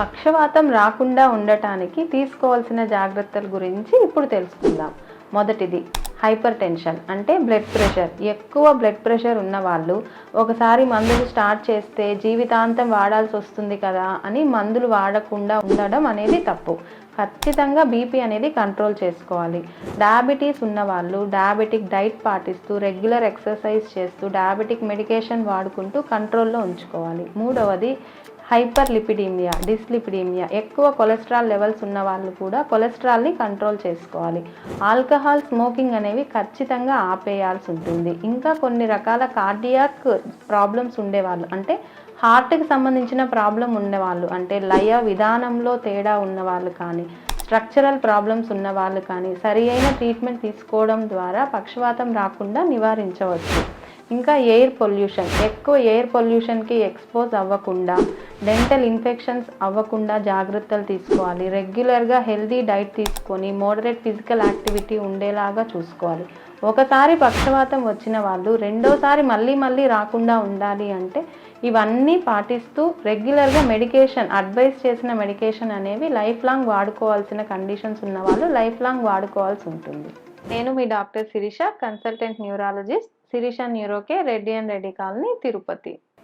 పక్షవాతం రాకుండా ఉండటానికి తీసుకోవాల్సిన జాగ్రత్తల గురించి ఇప్పుడు తెలుసుకుందాం. మొదటిది హైపర్ టెన్షన్ అంటే బ్లడ్ ప్రెషర్. ఎక్కువ బ్లడ్ ప్రెషర్ ఉన్నవాళ్ళు ఒకసారి మందులు స్టార్ట్ చేస్తే జీవితాంతం వాడాల్సి వస్తుంది కదా అని మందులు వాడకుండా ఉండడం అనేది తప్పు. ఖచ్చితంగా బీపీ అనేది కంట్రోల్ చేసుకోవాలి. డయాబెటీస్ ఉన్నవాళ్ళు డయాబెటిక్ డైట్ పాటిస్తూ రెగ్యులర్ ఎక్సర్సైజ్ చేస్తూ డయాబెటిక్ మెడికేషన్ వాడుకుంటూ కంట్రోల్లో ఉంచుకోవాలి. మూడవది హైపర్ లిపిడీమియా, డిస్లిపిడీమియా. ఎక్కువ కొలెస్ట్రాల్ లెవెల్స్ ఉన్న వాళ్ళు కూడా కొలెస్ట్రాల్ని కంట్రోల్ చేసుకోవాలి. ఆల్కహాల్, స్మోకింగ్ అనేవి ఖచ్చితంగా ఆపేయాల్సి ఉంటుంది. ఇంకా కొన్ని రకాల కార్డియాక్ ప్రాబ్లమ్స్ ఉండేవాళ్ళు అంటే హార్ట్కి సంబంధించిన ప్రాబ్లం ఉండేవాళ్ళు అంటే లయ విధానంలో తేడా ఉన్నవాళ్ళు కానీ స్ట్రక్చరల్ ప్రాబ్లమ్స్ ఉన్నవాళ్ళు కానీ సరి అయిన ట్రీట్మెంట్ తీసుకోవడం ద్వారా పక్షవాతం రాకుండా నివారించవచ్చు. ఇంకా ఎయిర్ పొల్యూషన్, ఎక్కువ ఎయిర్ పొల్యూషన్కి ఎక్స్పోజ్ అవ్వకుండా డెంటల్ ఇన్ఫెక్షన్స్ అవ్వకుండా జాగ్రత్తలు తీసుకోవాలి. రెగ్యులర్గా హెల్దీ డైట్ తీసుకొని మోడరేట్ ఫిజికల్ యాక్టివిటీ ఉండేలాగా చూసుకోవాలి. ఒకసారి పక్షవాతం వచ్చిన వాళ్ళు రెండోసారి మళ్ళీ రాకుండా ఉండాలి అంటే ఇవన్నీ పాటిస్తూ రెగ్యులర్గా మెడికేషన్, అడ్వైస్ చేసిన మెడికేషన్ అనేవి లైఫ్ లాంగ్ వాడుకోవాల్సిన కండిషన్స్ ఉన్న వాళ్ళు లైఫ్ లాంగ్ వాడుకోవాల్సి ఉంటుంది. నేను మీ doctor Shirisha, consultant neurologist, Shirisha న్యూరోకే, రెడ్డి అండ్ రెడ్డి కాలనీ, తిరుపతి.